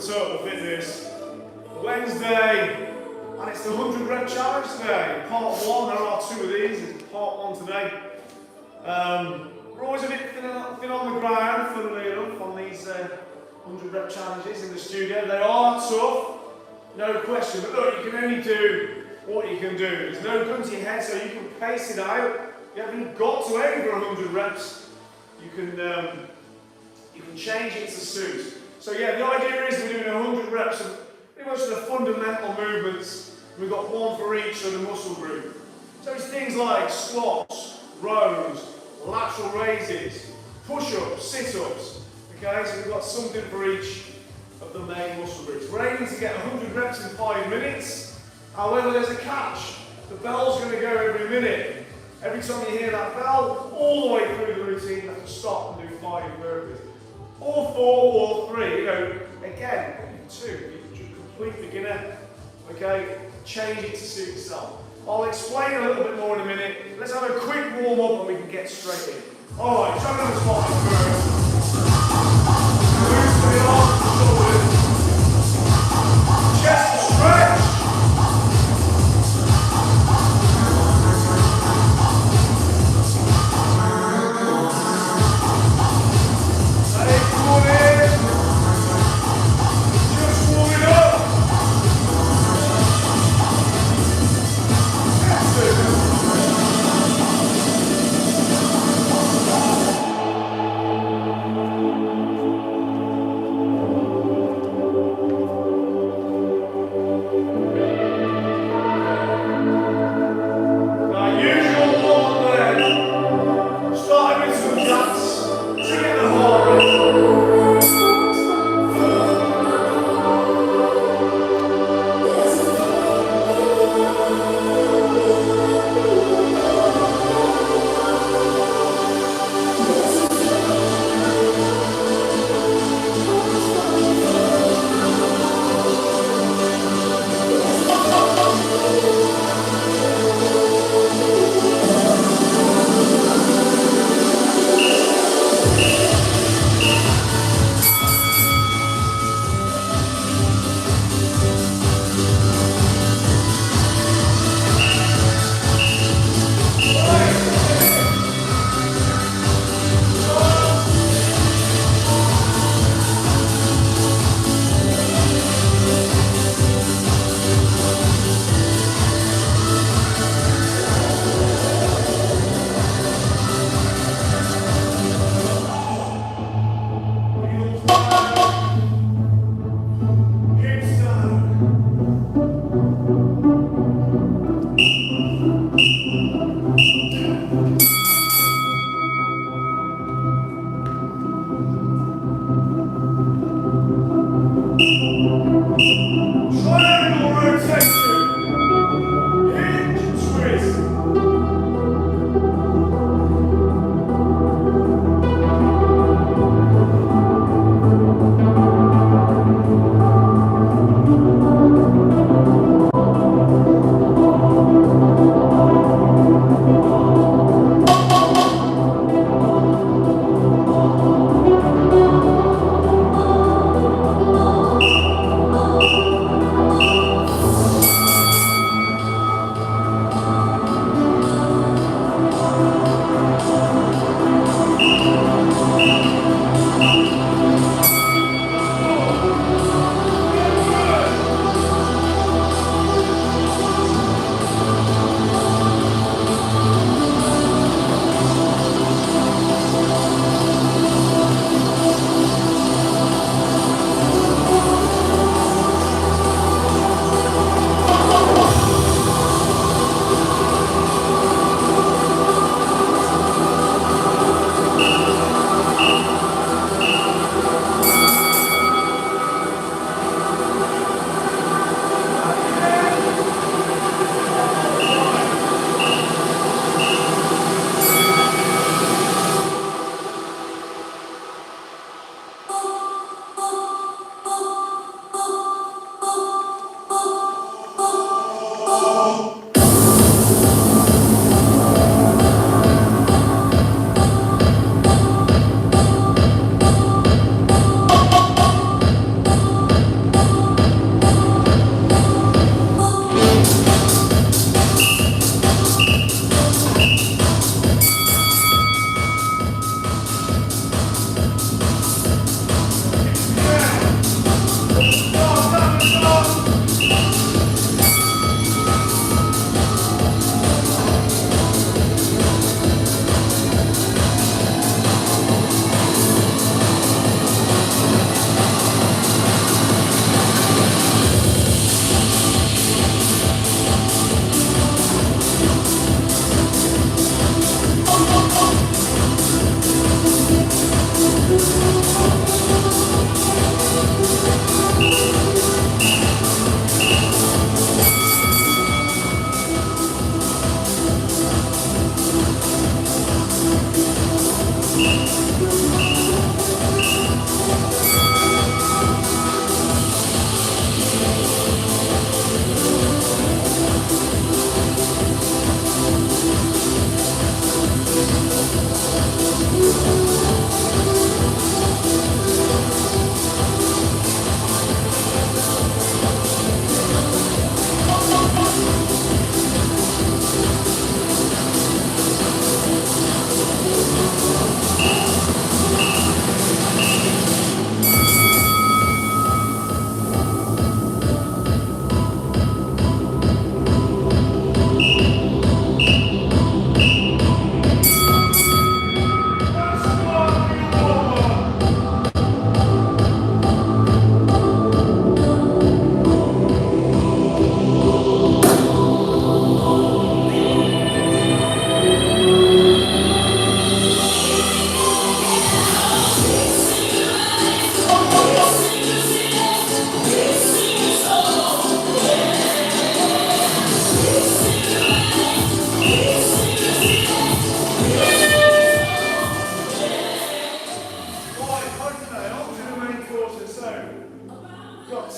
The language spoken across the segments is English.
for Total Fitness. Wednesday, and it's the 100 rep challenge today. Part one, there are two of these, it's part one today. We're always a bit thin on the ground, funnily enough, on these 100 rep challenges in the studio. They are tough, no question, but look, you can only do what you can do. There's no gun to your head, so you can pace it out. You haven't got to aim for 100 reps. You can change it to suit. So yeah, the idea is we're doing 100 reps of pretty much the fundamental movements. We've got one for each of the muscle group. So it's things like squats, rows, lateral raises, push-ups, sit-ups. Okay, so we've got something for each of the main muscle groups. We're aiming to get 100 reps in 5 minutes. However, there's a catch. The bell's going to go every minute. Every time you hear that bell, all the way through the routine, you have to stop and do 5 burpees. Or 4 or 3, you know, again, 2, you're a complete beginner, okay? Change it to suit yourself. I'll explain a little bit more in a minute. Let's have a quick warm up and we can get straight in. Alright, jump on the spot first. Loosen the arms and shoulders. Chest stretch.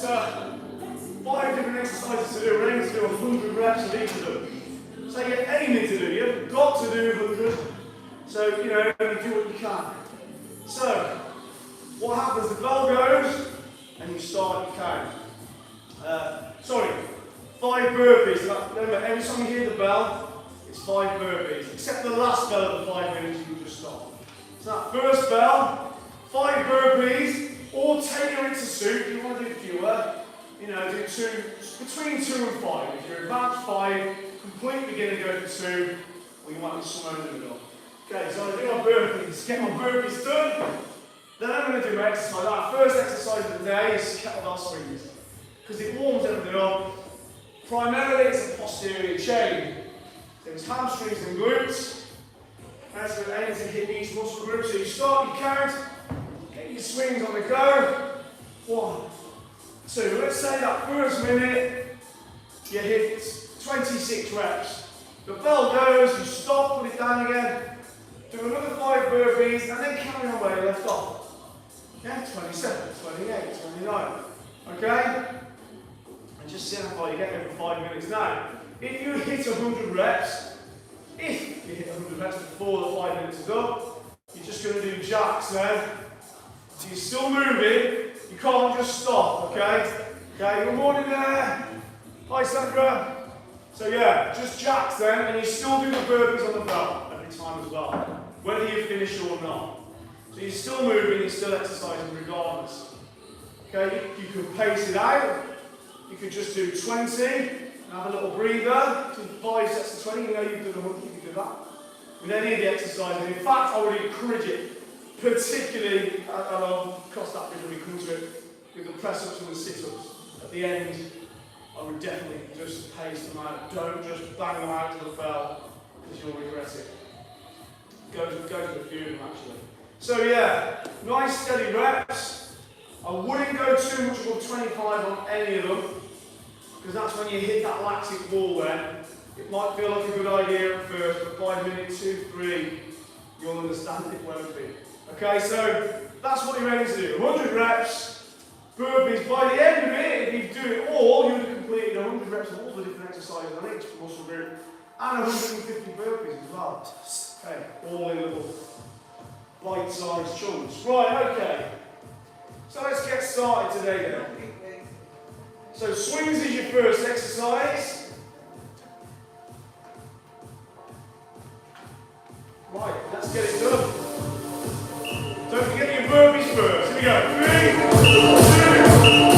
5 different exercises to do. We're aiming to do 100 reps of each of them. So you're aiming to do, you haven't got to do 100. So, you know, you do what you can. So, what happens, the bell goes, and you start your count. 5 burpees. Remember, every time you hear the bell, it's 5 burpees. Except the last bell of the 5 minutes, you just stop. So that first bell, 5 burpees, or tailor it to suit. If you want to do fewer, you know, do 2, between 2 and 5. If you're advanced 5, complete beginner, go for 2, or you might be somewhere in the middle. Okay, so I do my burpees, get my burpees done. Then I'm going to do my exercise. Our first exercise of the day is kettlebell swings, because it warms everything up. Primarily, it's a posterior chain. So it's hamstrings and glutes. That's what aiming to hit each muscle group. So you start your count, get your swings on the go. 1, 2. Let's say that first minute, you hit 26 reps. The bell goes, you stop, put it down again. Do another 5 burpees, and then carry on where you left off. Yeah, 27, 28, 29. Okay? And just see how far you get over 5 minutes. Now, if you hit 100 reps, before the 5 minutes is up, you're just going to do jacks now. So you're still moving, you can't just stop, okay? Okay, good morning there. Hi Sandra. So yeah, just jacks then, and you still do the burpees on the bell every time as well, whether you finish or not. So you're still moving, you're still exercising regardless. Okay, you can pace it out. You could just do 20, and have a little breather, do 5 sets of 20, you know you've done 100, you can do that. With any of the exercises. In fact, I would encourage it, particularly, and I'll cross that bridge when we come to it, with the press-ups and the sit-ups. At the end, I would definitely just pace them out. Don't just bang them out to the bell, because you'll regret it. Go to a few of them actually. So yeah, nice steady reps. I wouldn't go too much above 25 on any of them, because that's when you hit that lactic wall then. It might feel like a good idea at first, but by minute 2, 3, you'll understand it won't be. Okay, so that's what you're aiming to do. 100 reps, burpees. By the end of it, if you do it all, you would have completed 100 reps of all the different exercises on each muscle group, and 150 burpees as well. Okay, all in little bite-sized chunks. Right, okay. So let's get started today then. So swings is your first exercise. Right, let's get it done. Don't forget your burpees first. Here we go. 3, 2.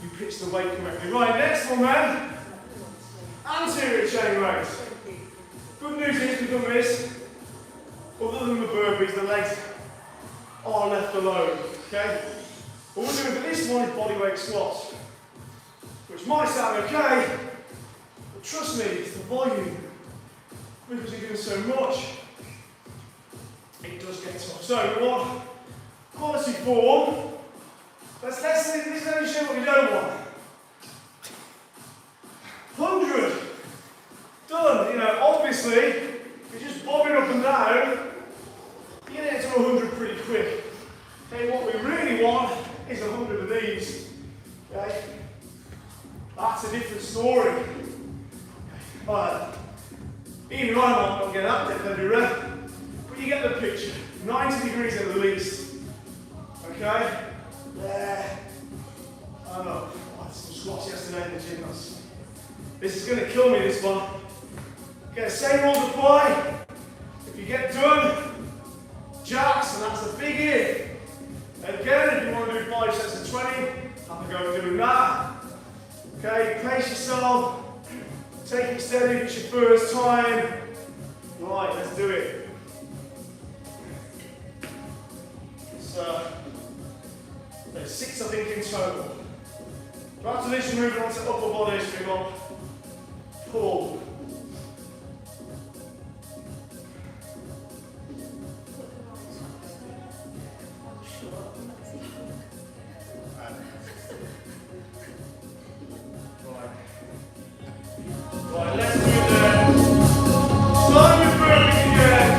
You pitch the weight correctly. Right, next one then. Anterior chain raise. Good news is we've done this. Other than the burpees, the legs are left alone. Okay? What we're doing for this one is bodyweight squats. Which might sound okay, but trust me, it's the volume. Because you're doing so much, it does get tough. So we want quality form. Let's this is only show what we don't want. 100. Done. You know, obviously, if you're just bobbing up and down, you get to 100 pretty quick. Okay, what we really want is 100 of these. Okay? That's a different story. Even I'm not going to get that depth every rep, but you get the picture. 90 degrees at the least. Okay? There. I know. I had some squats yesterday in the gym. This is going to kill me, this one. Okay, same rules apply. If you get done, jacks, and that's a big if. Again, if you want to do 5 sets of 20, have a go doing that. Okay, pace yourself. Take it steady if it's your first time. Right, let's do it. So, there's 6 I think in total. Right, after this, we're moving on to upper body. So we've got pull. Right, let's do that. Start with burpees again.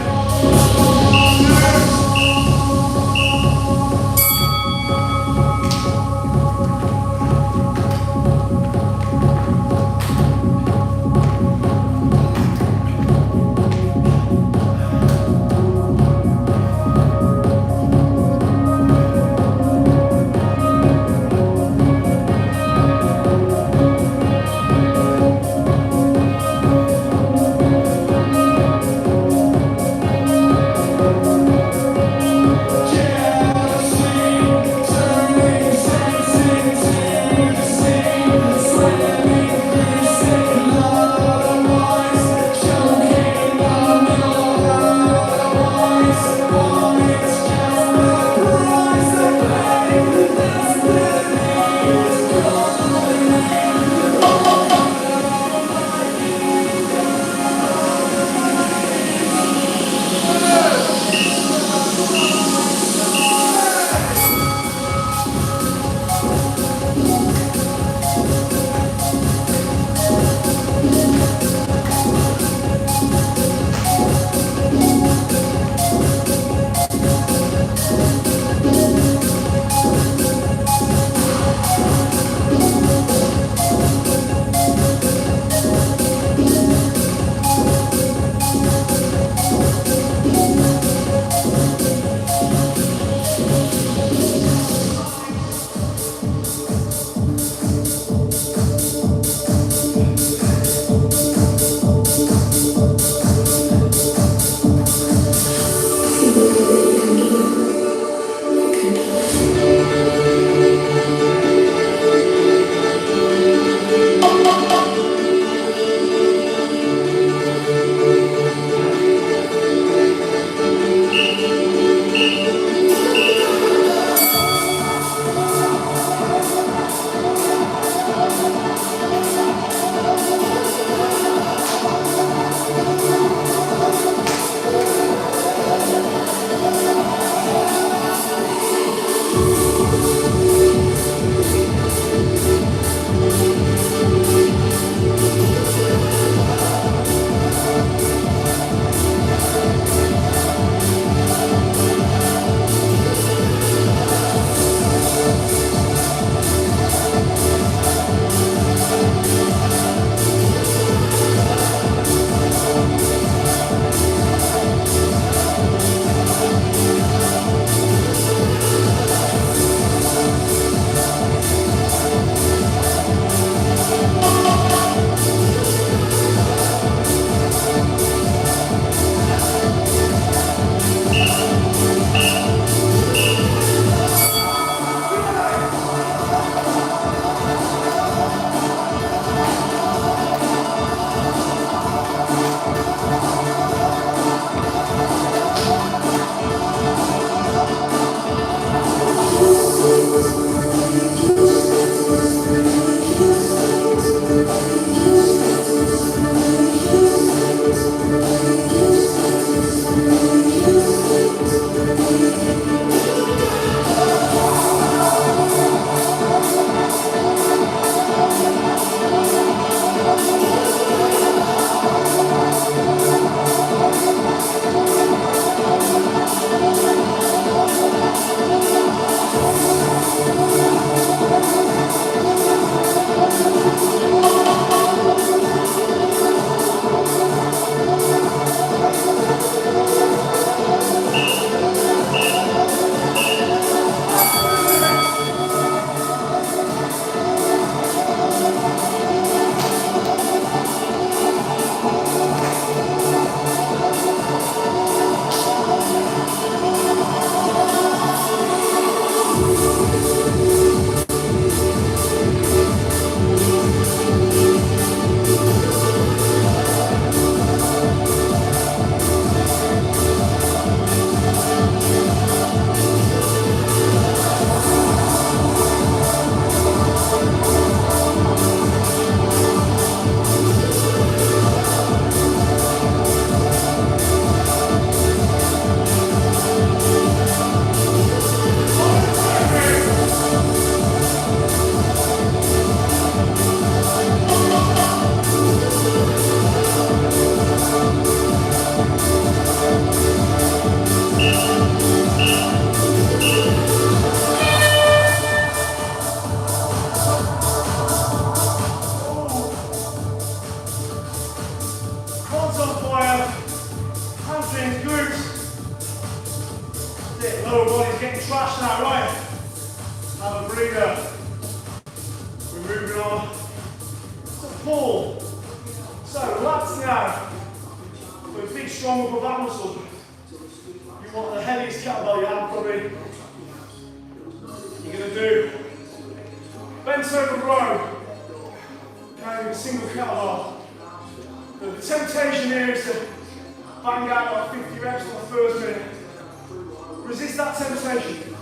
lower body's getting trashed now, right? Have a breather. We're moving on to pull. So relax now. With a big strong upper back muscle. You want the heaviest kettlebell you have probably. You're going to do bent over row. Carrying a single kettlebell. The temptation here is to bang out like 50 reps on the first minute. Resist that temptation.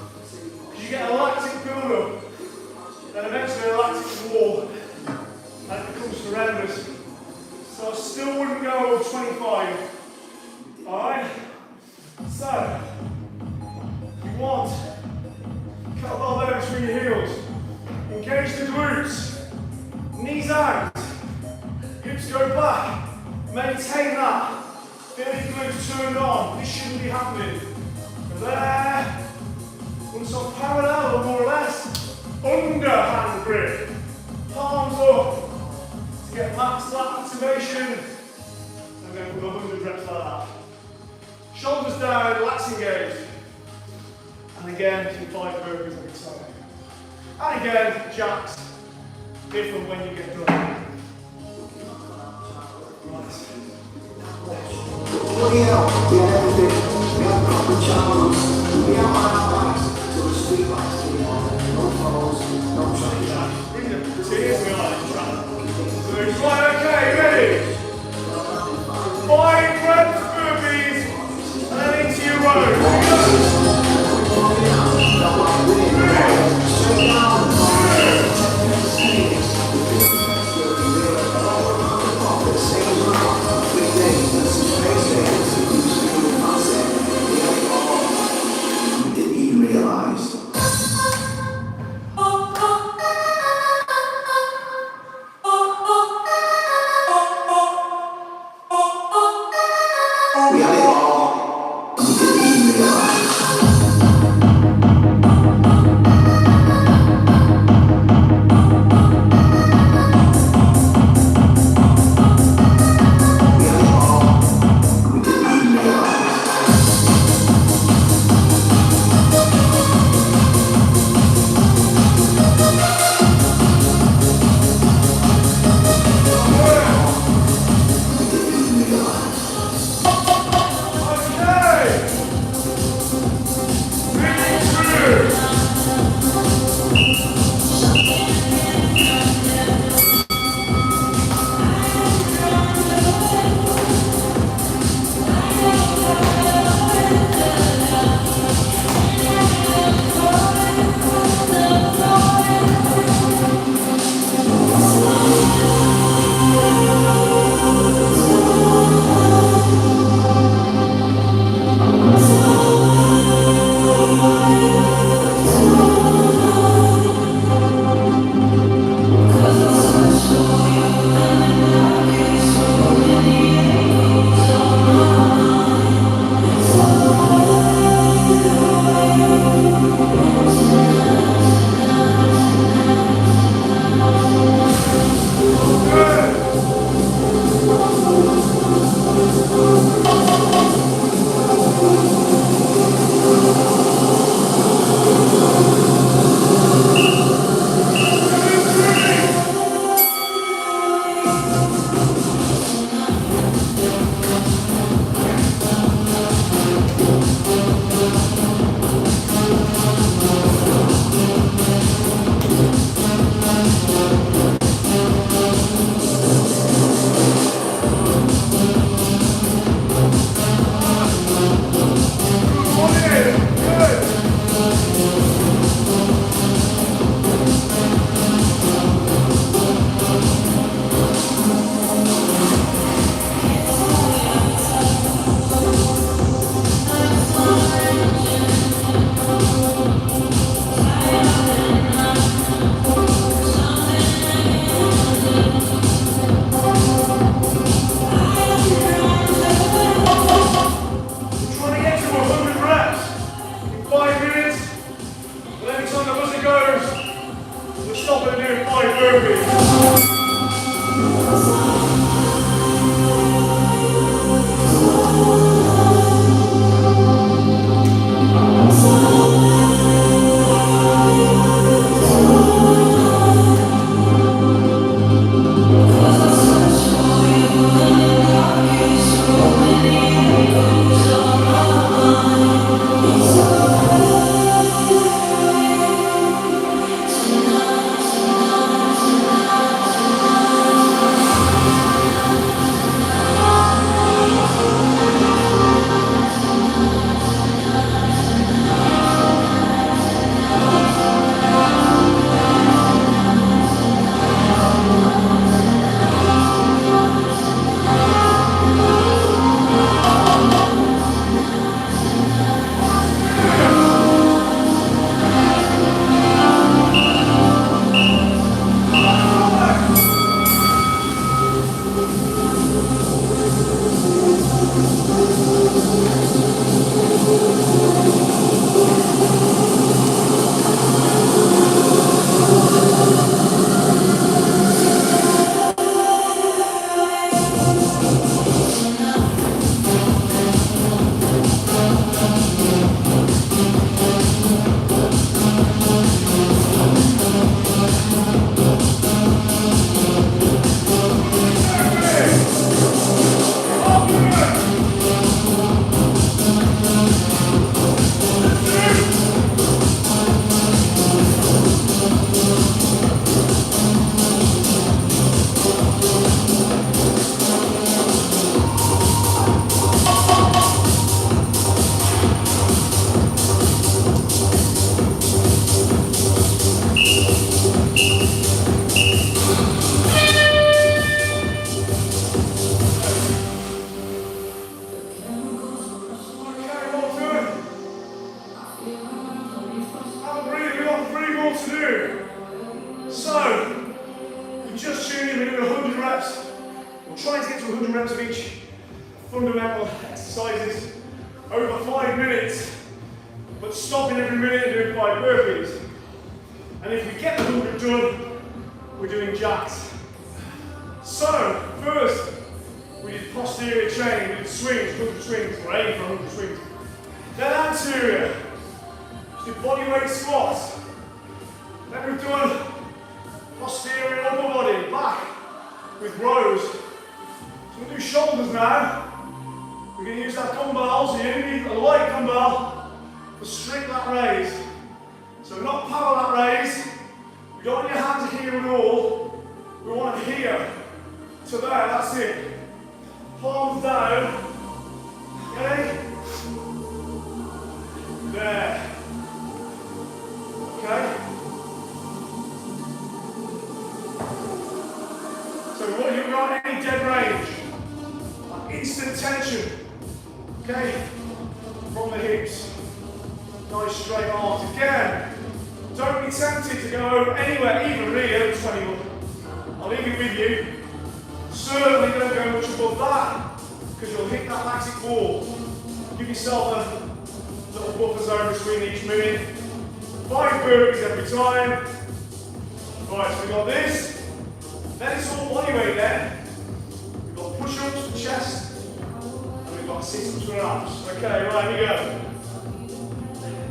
Because you get a lactic build-up, then eventually a lactic wall, and it becomes horrendous. So I still wouldn't go over 25. Alright? So, you want kettlebell there between your heels. Engage the glutes. Knees out. Hips go back. Maintain that. Feel your glutes turned on. This shouldn't be happening. There. Once on parallel or more or less. Underhand grip. Palms up. To get max lat activation. And then we'll go 100 reps like that. Shoulders down, lats engaged. And again, do 5 burpees every time. And again, jacks. Different when you get done. Bring the tears behind. Right, okay, ready? 5 reps, burpees, and then into your row. 100 reps of each fundamental exercises over 5 minutes, but stopping every minute and doing 5 burpees. And if we get the 100 done, we're doing jacks. So, first, we did posterior training, we did swings, 100 swings, or aim for 100 swings. Then anterior, we did body weight squats. Then we've done posterior upper body, back, with rows. So we'll do shoulders now. We're going to use that dumbbell, so you need a light dumbbell for strict lat raise. So not power lat raise. We don't want your hands here at all. We want it here to there, that's it. Palms down. Okay? There. Okay? So what you've got any dead range, instant tension, okay, from the hips, nice straight arms. Again, don't be tempted to go anywhere, even really over 21. I'll leave it with you. Certainly don't go much above that, because you'll hit that lactic wall. Give yourself a little buffer zone between each minute. 5 burpees every time. Right, so we've got this. Then it's all body weight then. We've got push-ups for chest, and we've got sit-ups for arms. Okay, right, here we go.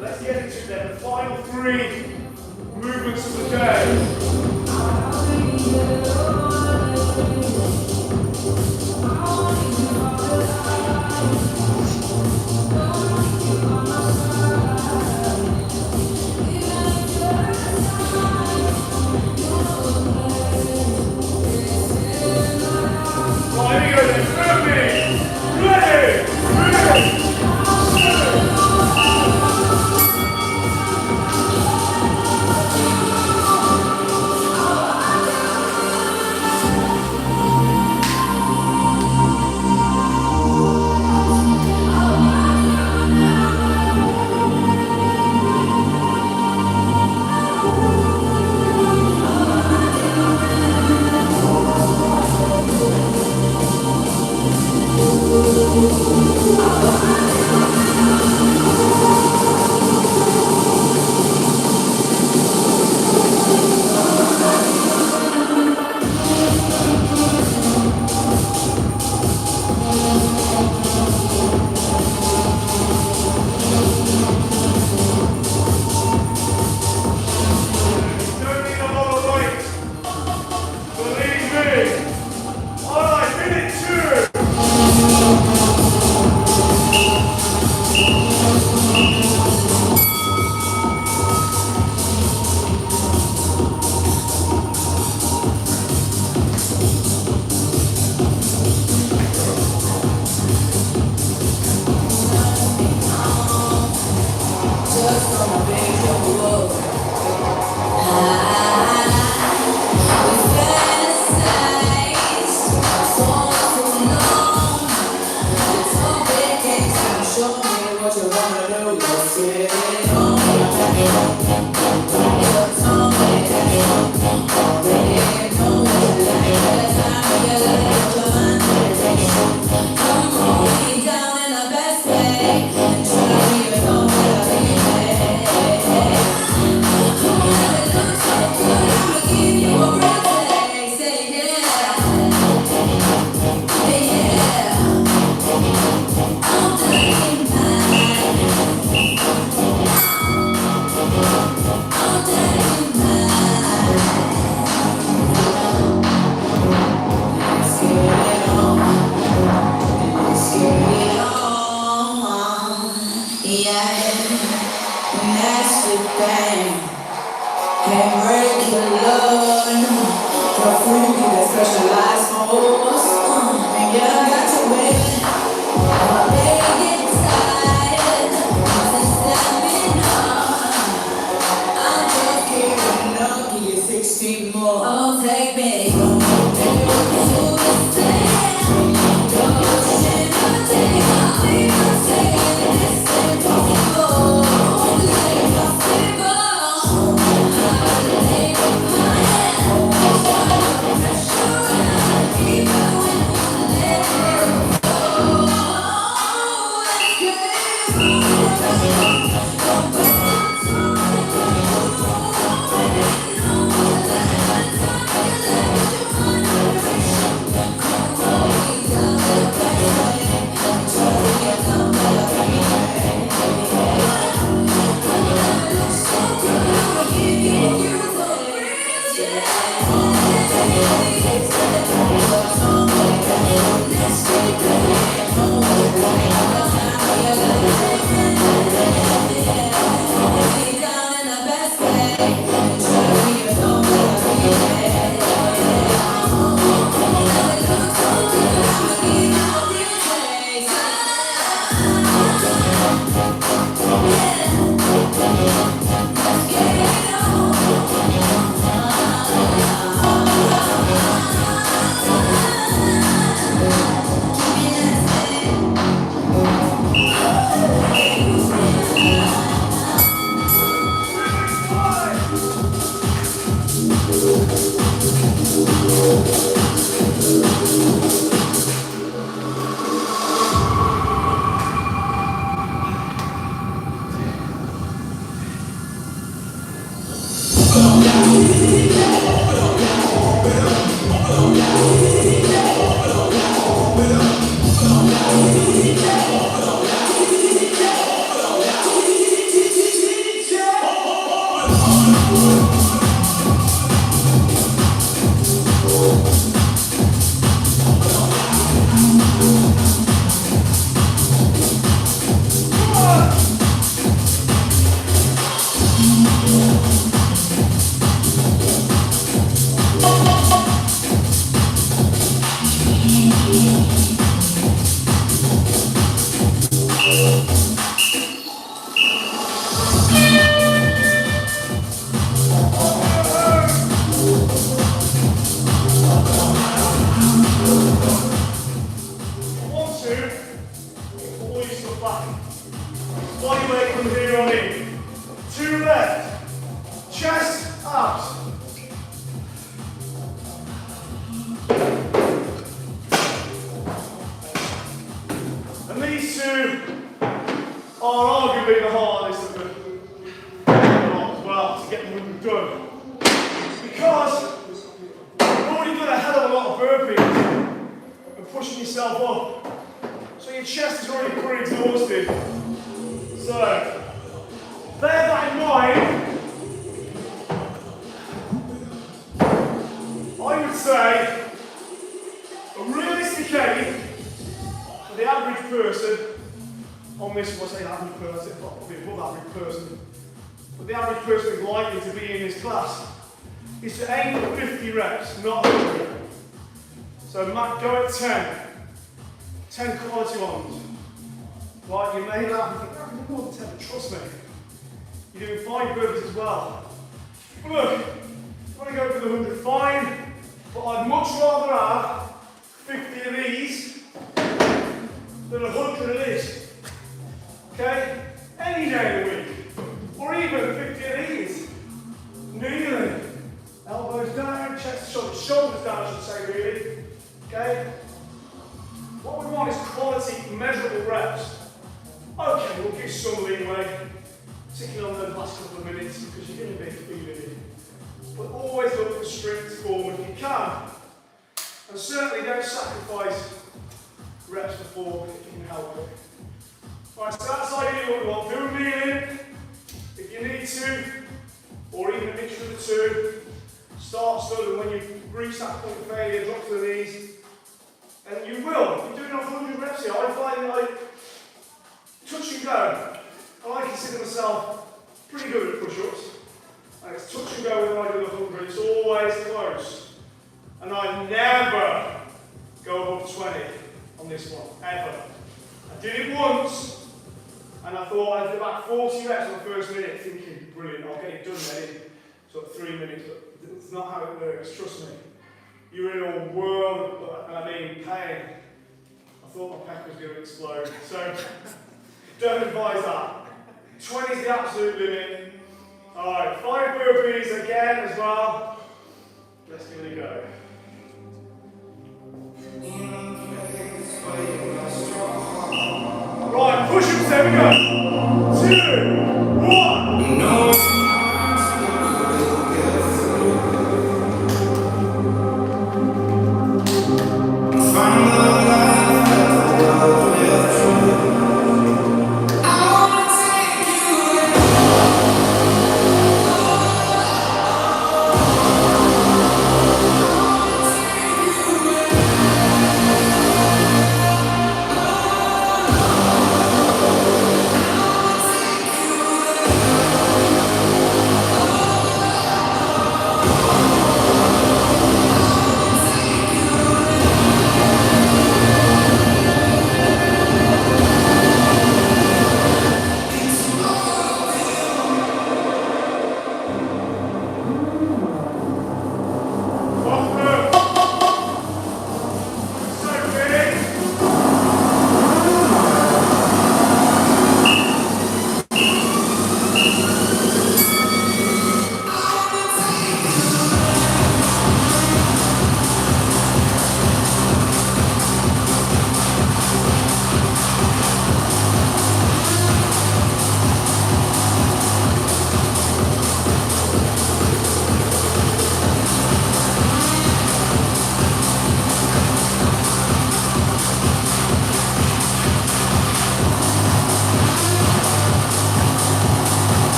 Let's get into then the final 3 movements of the day. Keep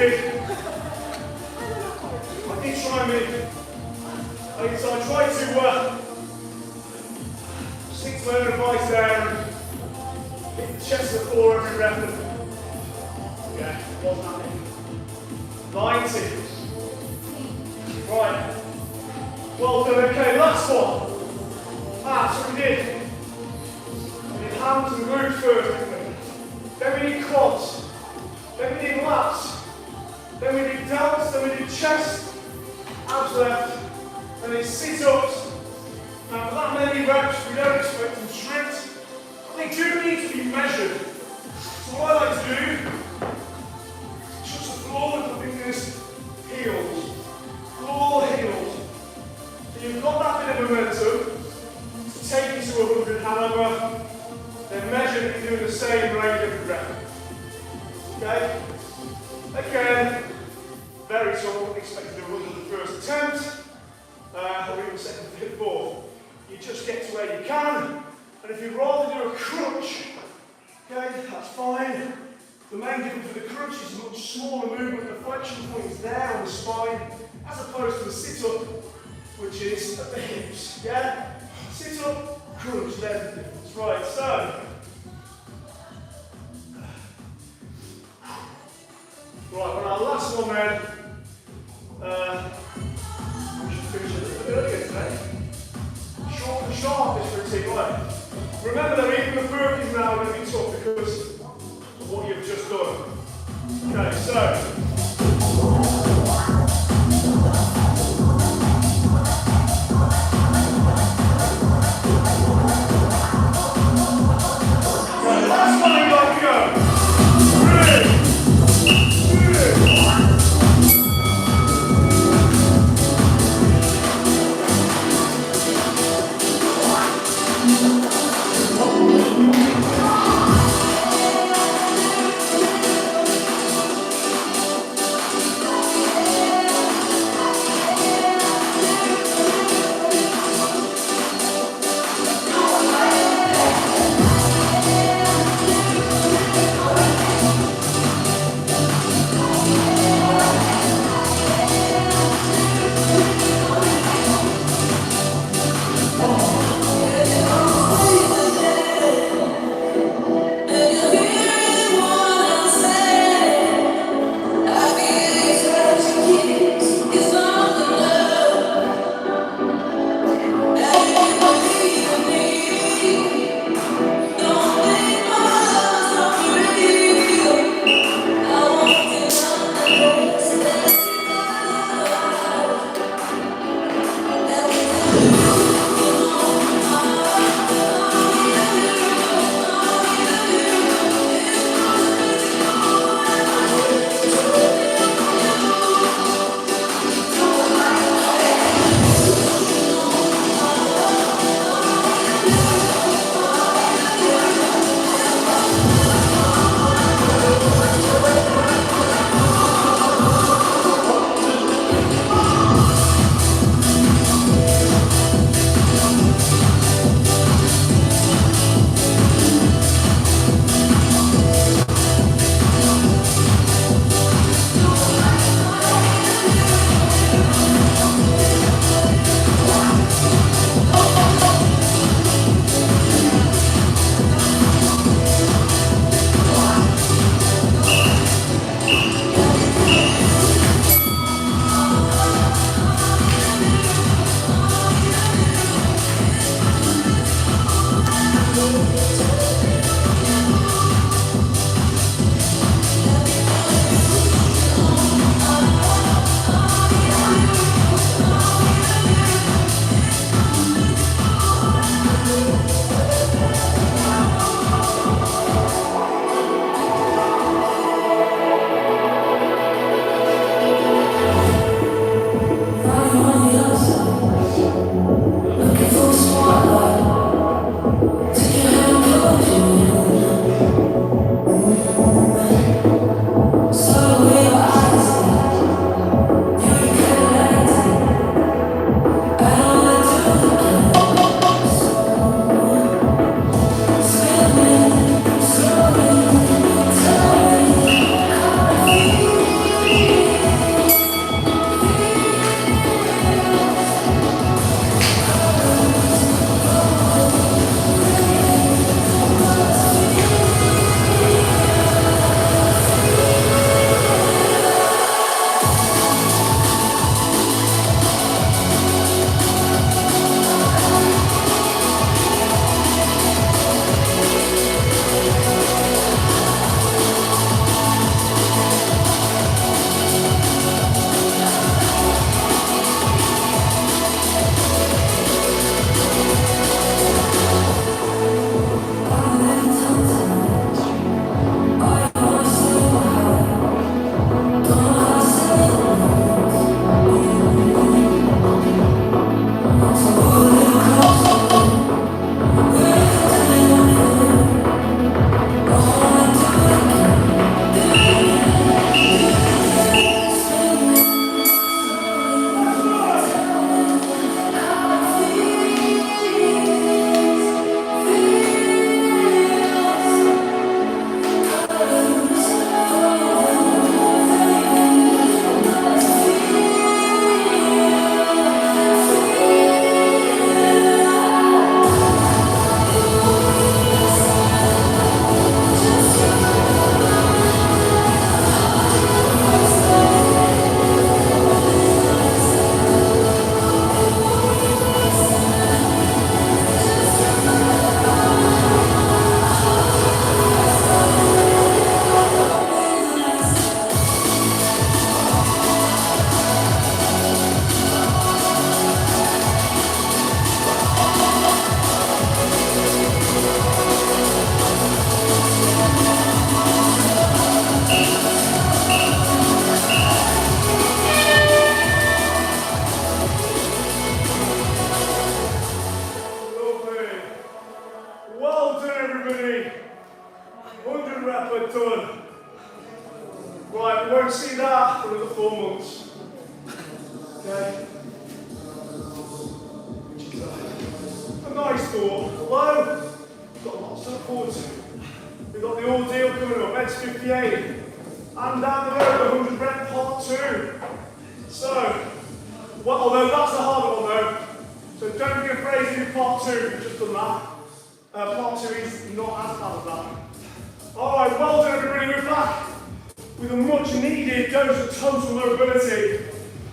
did. I did try and so I tried to stick to my own advice there and hit the chest of the floor every rep. Yeah, wasn't happening. 90. Right. Well done. Okay, last one. That's what we did. We did hands and glutes first, didn't we? Then we did quads. Then we did lats. Then we did delts. Then we did chest, abs left, and then sit-ups. Now for that many reps, we don't expect them strict. They do need to be measured. So what I like to do, touch the floor with my fingers, heels. Floor, heels. So you've got that bit of momentum to take you to 100, however, they're measured and doing the same range of rep. Okay? Again, very tall, expect to do 100 the first attempt, or even second, third, fourth. You just get to where you can, and if you'd rather do a crunch, okay, that's fine. The main difference with the crunch is a much smaller movement, the flexion point is there on the spine, as opposed to the sit-up, which is at the hips, yeah? Sit-up, crunch, there's the difference. Right, so, right, on our last one then, we should finish a little bit earlier today. Short and sharp this routine, right? Remember that even the burpees now are going to be tough because of what you've just done. Okay, so. Right, last one, you got to go. 3, 2, for another 4 months. Okay? Which is a nice thought. Although, we've got lots to look forward to. We've got the ordeal coming up, Edge 58. And down the road, the 100 rep part 2. So, well, although that's the harder one though, so don't be afraid to do part 2, we've just done that. Part 2 is not as bad as that. Alright, well done everybody, we're back with a much needed dose of total mobility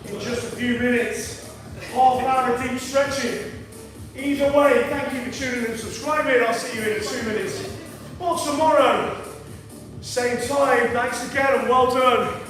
in just a few minutes. Half an hour of deep stretching. Either way, thank you for tuning in and subscribing. I'll see you in 2 minutes. Or tomorrow, same time. Thanks again and well done.